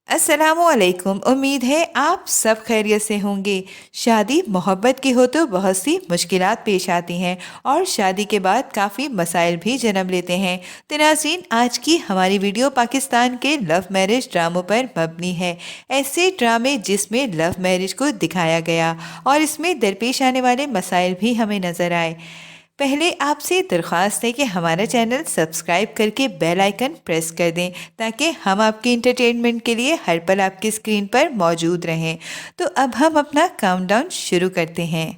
السلام علیکم، امید ہے آپ سب خیریت سے ہوں گے۔ شادی محبت کی ہو تو بہت سی مشکلات پیش آتی ہیں اور شادی کے بعد کافی مسائل بھی جنم لیتے ہیں۔ تو ناظرین، آج کی ہماری ویڈیو پاکستان کے لو میرج ڈراموں پر مبنی ہے۔ ایسے ڈرامے جس میں لو میرج کو دکھایا گیا اور اس میں درپیش آنے والے مسائل بھی ہمیں نظر آئے۔ پہلے آپ سے درخواست ہے کہ ہمارا چینل سبسکرائب کر کے بیل آئیکن پریس کر دیں تاکہ ہم آپ کی انٹرٹینمنٹ کے لیے ہر پل آپ کی اسکرین پر موجود رہیں۔ تو اب ہم اپنا کاؤنٹ ڈاؤن شروع کرتے ہیں۔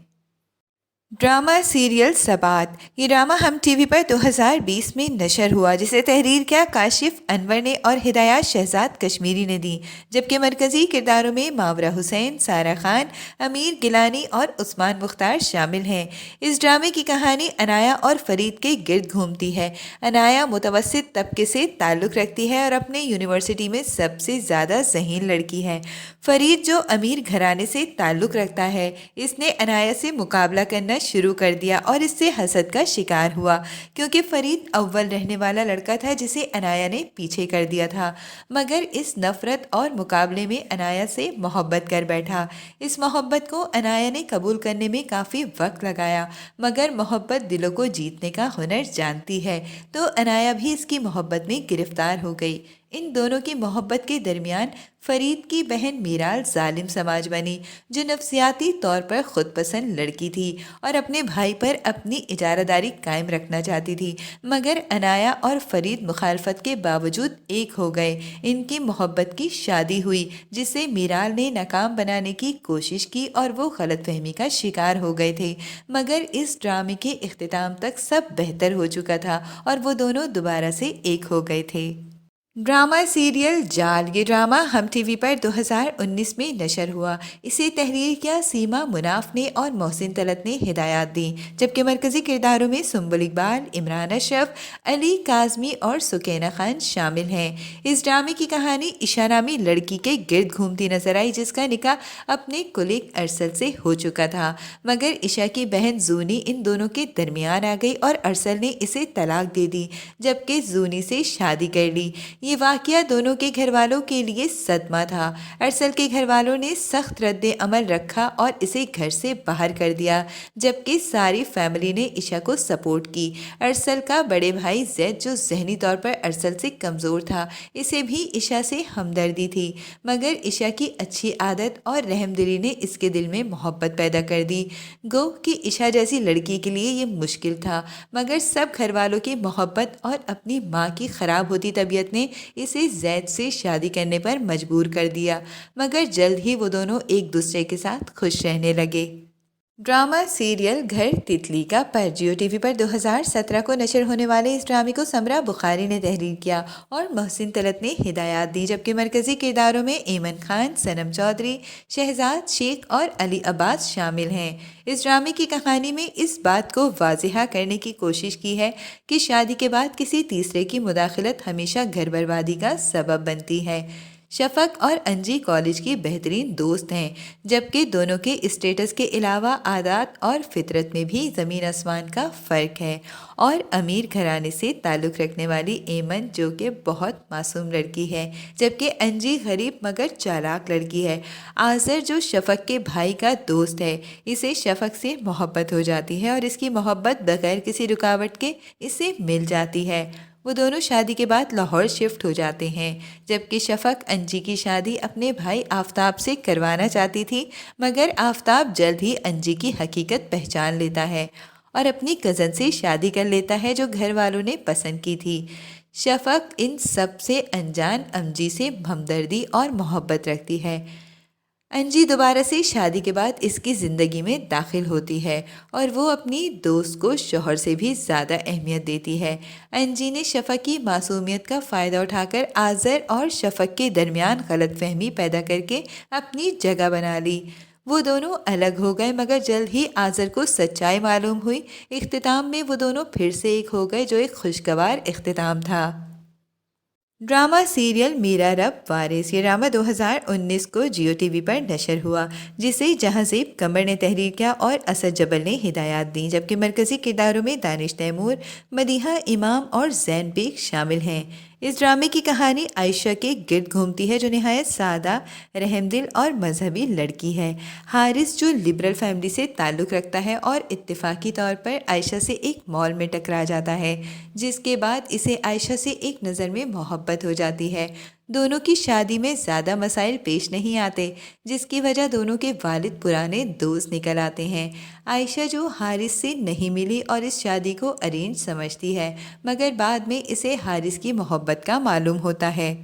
ڈرامہ سیریل سبات، یہ ڈرامہ ہم ٹی وی پر 2020 میں نشر ہوا، جسے تحریر کیا کاشف انور نے اور ہدایات شہزاد کشمیری نے دی، جبکہ مرکزی کرداروں میں ماورا حسین، سارہ خان، امیر گیلانی اور عثمان مختار شامل ہیں۔ اس ڈرامے کی کہانی عنایا اور فرید کے گرد گھومتی ہے۔ عنایا متوسط طبقے سے تعلق رکھتی ہے اور اپنے یونیورسٹی میں سب سے زیادہ ذہین لڑکی ہے۔ فرید جو امیر گھرانے سے تعلق رکھتا ہے، اس نے عنایا سے مقابلہ کرنا شروع کر دیا اور اس سے حسد کا شکار ہوا، کیونکہ فرید اول رہنے والا لڑکا تھا جسے عنایا نے پیچھے کر دیا تھا۔ مگر اس نفرت اور مقابلے میں عنایا سے محبت کر بیٹھا۔ اس محبت کو عنایا نے قبول کرنے میں کافی وقت لگایا، مگر محبت دلوں کو جیتنے کا ہنر جانتی ہے، تو عنایا بھی اس کی محبت میں گرفتار ہو گئی۔ ان دونوں کی محبت کے درمیان فرید کی بہن میرال ظالم سماج بنی، جو نفسیاتی طور پر خود پسند لڑکی تھی اور اپنے بھائی پر اپنی اجارہ داری قائم رکھنا چاہتی تھی، مگر عنایا اور فرید مخالفت کے باوجود ایک ہو گئے۔ ان کی محبت کی شادی ہوئی، جسے میرال نے ناکام بنانے کی کوشش کی اور وہ غلط فہمی کا شکار ہو گئے تھے، مگر اس ڈرامے کے اختتام تک سب بہتر ہو چکا تھا اور وہ دونوں دوبارہ سے ایک ہو گئے تھے۔ ڈرامہ سیریل جال، یہ ڈرامہ ہم ٹی وی پر 2019 میں نشر ہوا۔ اسے تحریر کیا سیما مناف نے اور محسن طلعت نے ہدایات دی، جبکہ مرکزی کرداروں میں سنبل اقبال، عمران اشرف، علی کاظمی اور سکینہ خان شامل ہیں۔ اس ڈرامے کی کہانی عشا نامی لڑکی کے گرد گھومتی نظر آئی، جس کا نکاح اپنے کلیگ ارسل سے ہو چکا تھا، مگر عشا کی بہن زونی ان دونوں کے درمیان آ گئی اور ارسل نے اسے طلاق دے دی، جبکہ زونی سے شادی کر لی۔ یہ واقعہ دونوں کے گھر والوں کے لیے صدمہ تھا۔ ارسل کے گھر والوں نے سخت رد عمل رکھا اور اسے گھر سے باہر کر دیا، جبکہ ساری فیملی نے عشا کو سپورٹ کی۔ ارسل کا بڑے بھائی زید، جو ذہنی طور پر ارسل سے کمزور تھا، اسے بھی عشا سے ہمدردی تھی، مگر عشا کی اچھی عادت اور رحم دلی نے اس کے دل میں محبت پیدا کر دی۔ گو کہ عشا جیسی لڑکی کے لیے یہ مشکل تھا، مگر سب گھر والوں کی محبت اور اپنی ماں کی خراب ہوتی طبیعت نے اسے زید سے شادی کرنے پر مجبور کر دیا، مگر جلد ہی وہ دونوں ایک دوسرے کے ساتھ خوش رہنے لگے۔ ڈرامہ سیریل گھر تتلی کا پر، جیو ٹی وی پر 2017 کو نشر ہونے والے اس ڈرامے کو سمرا بخاری نے تحریر کیا اور محسن طلعت نے ہدایات دی، جبکہ مرکزی کرداروں میں ایمن خان، صنم چودھری، شہزاد شیخ اور علی عباس شامل ہیں۔ اس ڈرامے کی کہانی میں اس بات کو واضح کرنے کی کوشش کی ہے کہ شادی کے بعد کسی تیسرے کی مداخلت ہمیشہ گھر بربادی کا سبب بنتی ہے۔ شفق اور انجی کالج کی بہترین دوست ہیں، جبکہ دونوں کے اسٹیٹس کے علاوہ عادات اور فطرت میں بھی زمین آسمان کا فرق ہے۔ اور امیر گھرانے سے تعلق رکھنے والی ایمن، جو کہ بہت معصوم لڑکی ہے، جبکہ انجی غریب مگر چالاک لڑکی ہے۔ آذر، جو شفق کے بھائی کا دوست ہے، اسے شفق سے محبت ہو جاتی ہے اور اس کی محبت بغیر کسی رکاوٹ کے اسے مل جاتی ہے۔ وہ دونوں شادی کے بعد لاہور شفٹ ہو جاتے ہیں، جبکہ شفق انجی کی شادی اپنے بھائی آفتاب سے کروانا چاہتی تھی، مگر آفتاب جلد ہی انجی کی حقیقت پہچان لیتا ہے اور اپنی کزن سے شادی کر لیتا ہے، جو گھر والوں نے پسند کی تھی۔ شفق ان سب سے انجان انجی سے ہمدردی اور محبت رکھتی ہے۔ انجی دوبارہ سے شادی کے بعد اس کی زندگی میں داخل ہوتی ہے اور وہ اپنی دوست کو شوہر سے بھی زیادہ اہمیت دیتی ہے۔ انجی نے شفق کی معصومیت کا فائدہ اٹھا کر آذر اور شفق کے درمیان غلط فہمی پیدا کر کے اپنی جگہ بنا لی۔ وہ دونوں الگ ہو گئے، مگر جلد ہی آذر کو سچائی معلوم ہوئی۔ اختتام میں وہ دونوں پھر سے ایک ہو گئے، جو ایک خوشگوار اختتام تھا۔ ڈرامہ سیریل میرا رب وارث، یہ ڈرامہ 2019 کو جیو ٹی وی پر نشر ہوا، جسے جہاں زیب قمر نے تحریر کیا اور اسد جبل نے ہدایات دیں، جبکہ مرکزی کرداروں میں دانش تیمور، مدیحہ امام اور زین بیگ شامل ہیں۔ اس ڈرامے کی کہانی عائشہ کے گرد گھومتی ہے جو نہایت سادہ، رحم دل اور مذہبی لڑکی ہے۔ حارث جو لبرل فیملی سے تعلق رکھتا ہے اور اتفاقی طور پر عائشہ سے ایک مال میں ٹکرا جاتا ہے، جس کے بعد اسے عائشہ سے ایک نظر میں محبت ہو جاتی ہے۔ دونوں کی شادی میں زیادہ مسائل پیش نہیں آتے، جس کی وجہ دونوں کے والد پرانے دوست نکل آتے ہیں۔ عائشہ جو حارث سے نہیں ملی اور اس شادی کو ارینج سمجھتی ہے، مگر بعد میں اسے حارث کی محبت کا معلوم ہوتا ہے۔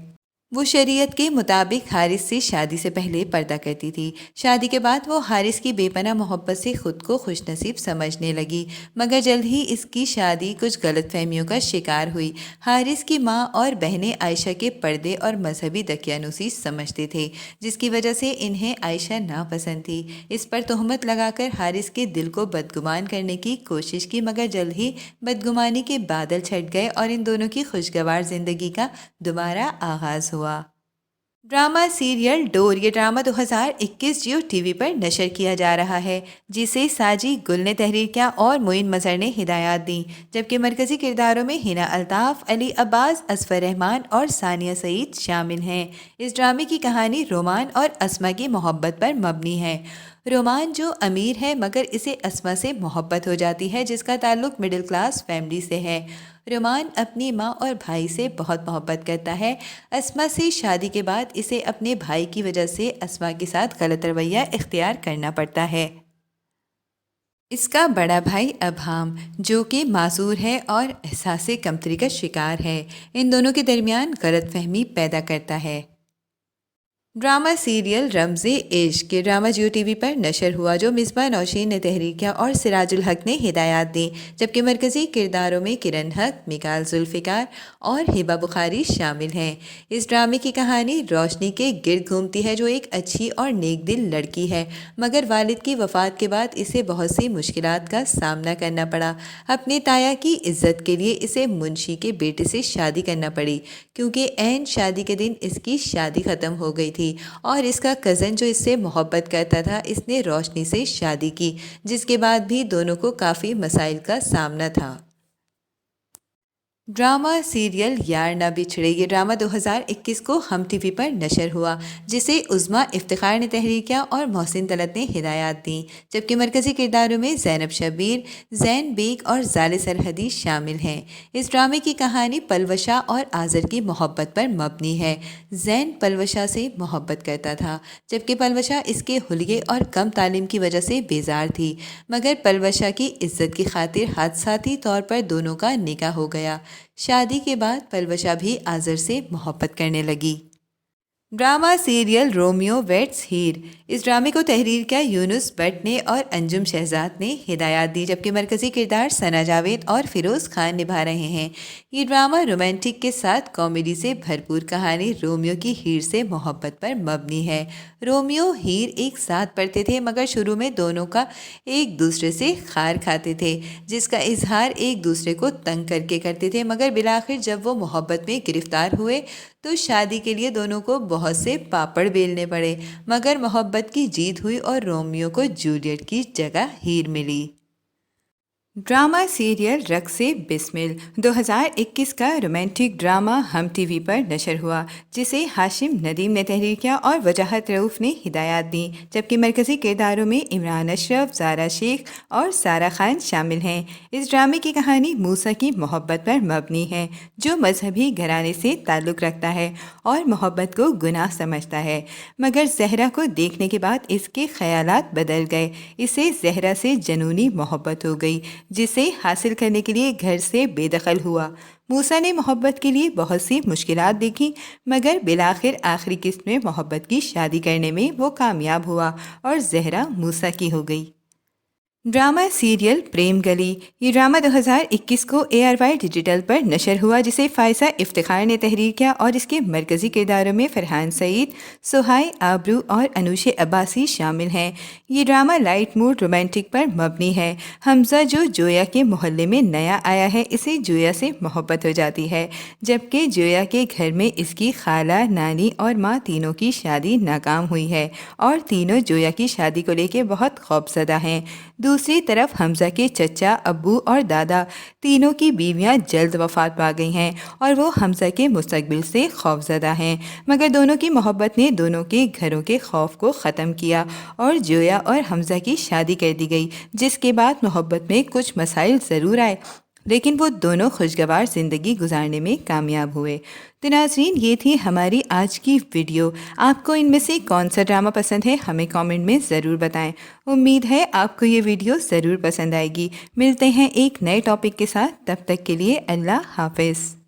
وہ شریعت کے مطابق حارث سے شادی سے پہلے پردہ کرتی تھی۔ شادی کے بعد وہ حارث کی بے پناہ محبت سے خود کو خوش نصیب سمجھنے لگی، مگر جلد ہی اس کی شادی کچھ غلط فہمیوں کا شکار ہوئی۔ حارث کی ماں اور بہنیں عائشہ کے پردے اور مذہبی دقیانوسی سمجھتے تھے، جس کی وجہ سے انہیں عائشہ ناپسند تھی۔ اس پر تہمت لگا کر حارث کے دل کو بدگمان کرنے کی کوشش کی، مگر جلد ہی بدگمانی کے بادل چھٹ گئے اور ان دونوں کی خوشگوار زندگی کا دوبارہ آغاز ہوا۔ ڈرامہ سیریل ڈور، یہ ڈرامہ 2021 جیو ٹی وی پر نشر کیا جا رہا ہے، جسے ساجی گل نے تحریر کیا اور معین مظہر نے ہدایات دیں، جبکہ مرکزی کرداروں میں ہنا الطاف، علی عباس، اظفر رحمان اور ثانیہ سعید شامل ہیں۔ اس ڈرامے کی کہانی رومان اور اسما کی محبت پر مبنی ہے۔ رومان جو امیر ہے مگر اسے اسما سے محبت ہو جاتی ہے، جس کا تعلق مڈل کلاس فیملی سے ہے۔ رومان اپنی ماں اور بھائی سے بہت محبت کرتا ہے۔ اسما سے شادی کے بعد اسے اپنے بھائی کی وجہ سے اسما کے ساتھ غلط رویہ اختیار کرنا پڑتا ہے۔ اس کا بڑا بھائی ابہام، جو کہ معذور ہے اور احساس کمتری کا شکار ہے، ان دونوں کے درمیان غلط فہمی پیدا کرتا ہے۔ ڈرامہ سیریل رمز عشق، یہ ڈرامہ جیو ٹی وی پر نشر ہوا، جو مصباح نوشین نے تحریر کیا اور سراج الحق نے ہدایات دیں، جبکہ مرکزی کرداروں میں کرن حق، میکال ذوالفقار اور ہبہ بخاری شامل ہیں۔ اس ڈرامے کی کہانی روشنی کے گرد گھومتی ہے، جو ایک اچھی اور نیک دل لڑکی ہے، مگر والد کی وفات کے بعد اسے بہت سی مشکلات کا سامنا کرنا پڑا۔ اپنے تایا کی عزت کے لیے اسے منشی کے بیٹے سے شادی کرنا پڑی، کیونکہ عین شادی کے دن اس کی شادی ختم ہو گئی تھی اور اس کا کزن جو اس سے محبت کرتا تھا، اس نے روشنی سے شادی کی، جس کے بعد بھی دونوں کو کافی مسائل کا سامنا تھا۔ ڈرامہ سیریل یار نہ بچھڑے، یہ ڈرامہ 2021 کو ہم ٹی وی پر نشر ہوا، جسے عظمیٰ افتخار نے تحریر کیا اور محسن طلعت نے ہدایات دیں، جبکہ مرکزی کرداروں میں زینب شبیر، زین بیگ اور زال سرحدی شامل ہیں۔ اس ڈرامے کی کہانی پلوشا اور آذر کی محبت پر مبنی ہے۔ زین پلوشا سے محبت کرتا تھا، جبکہ پلوشا اس کے حلیے اور کم تعلیم کی وجہ سے بیزار تھی، مگر پلوشا کی عزت کی خاطر حادثاتی طور پر دونوں کا نکاح ہو گیا۔ شادی کے بعد پلوشا بھی آذر سے محبت کرنے لگی۔ ڈرامہ سیریل رومیو ویٹس ہیر، اس ڈرامے کو تحریر کیا یونس بٹ نے اور انجم شہزاد نے ہدایات دی، جبکہ مرکزی کردار ثنا جاوید اور فیروز خان نبھا رہے ہیں۔ یہ ڈرامہ رومانٹک کے ساتھ کامیڈی سے بھرپور کہانی رومیو کی ہیر سے محبت پر مبنی ہے۔ رومیو ہیر ایک ساتھ پڑھتے تھے، مگر شروع میں دونوں کا ایک دوسرے سے خار کھاتے تھے، جس کا اظہار ایک دوسرے کو تنگ کر کے کرتے تھے، مگر بالآخر جب وہ محبت میں گرفتار ہوئے تو شادی کے لیے دونوں کو بہت سے پاپڑ بیلنے پڑے، مگر محبت کی جیت ہوئی اور رومیو کو جولیٹ کی جگہ ہیر ملی۔ ڈرامہ سیریل رقص بسمل 2021 کا رومانٹک ڈرامہ ہم ٹی وی پر نشر ہوا، جسے ہاشم ندیم نے تحریر کیا اور وجاہت رؤف نے ہدایات دیں، جبکہ مرکزی کرداروں میں عمران اشرف، زارا شیخ اور سارہ خان شامل ہیں۔ اس ڈرامے کی کہانی موسیٰ کی محبت پر مبنی ہے، جو مذہبی گھرانے سے تعلق رکھتا ہے اور محبت کو گناہ سمجھتا ہے، مگر زہرا کو دیکھنے کے بعد اس کے خیالات بدل گئے۔ اسے زہرا سے جنونی محبت ہو گئی، جسے حاصل کرنے کے لیے گھر سے بے دخل ہوا۔ موسیٰ نے محبت کے لیے بہت سی مشکلات دیکھی، مگر بالآخر آخری قسط میں محبت کی شادی کرنے میں وہ کامیاب ہوا اور زہرا موسیٰ کی ہو گئی۔ ڈرامہ سیریل پریم گلی، یہ ڈرامہ 2021 کو ARY ڈیجیٹل پر نشر ہوا، جسے فائزہ افتخار نے تحریر کیا اور اس کے مرکزی کرداروں میں فرحان سعید، سہائی آبرو اور انوش عباسی شامل ہیں۔ یہ ڈرامہ لائٹ موڈ رومانٹک پر مبنی ہے۔ حمزہ جو جویا کے محلے میں نیا آیا ہے، اسے جویا سے محبت ہو جاتی ہے، جبکہ جویا کے گھر میں اس کی خالہ، نانی اور ماں تینوں کی شادی ناکام ہوئی ہے اور تینوں جویا کی شادی کو لے کے بہت خوفزدہ ہیں۔ دوسری طرف حمزہ کے چچا، ابو اور دادا تینوں کی بیویاں جلد وفات پا گئی ہیں اور وہ حمزہ کے مستقبل سے خوفزدہ ہیں، مگر دونوں کی محبت نے دونوں کے گھروں کے خوف کو ختم کیا اور جویا اور حمزہ کی شادی کر دی گئی، جس کے بعد محبت میں کچھ مسائل ضرور آئے لیکن وہ دونوں خوشگوار زندگی گزارنے میں کامیاب ہوئے۔ تو ناظرین، یہ تھی ہماری آج کی ویڈیو۔ آپ کو ان میں سے کون سا ڈرامہ پسند ہے ہمیں کامنٹ میں ضرور بتائیں۔ امید ہے آپ کو یہ ویڈیو ضرور پسند آئے گی۔ ملتے ہیں ایک نئے ٹاپک کے ساتھ، تب تک کے لیے اللہ حافظ۔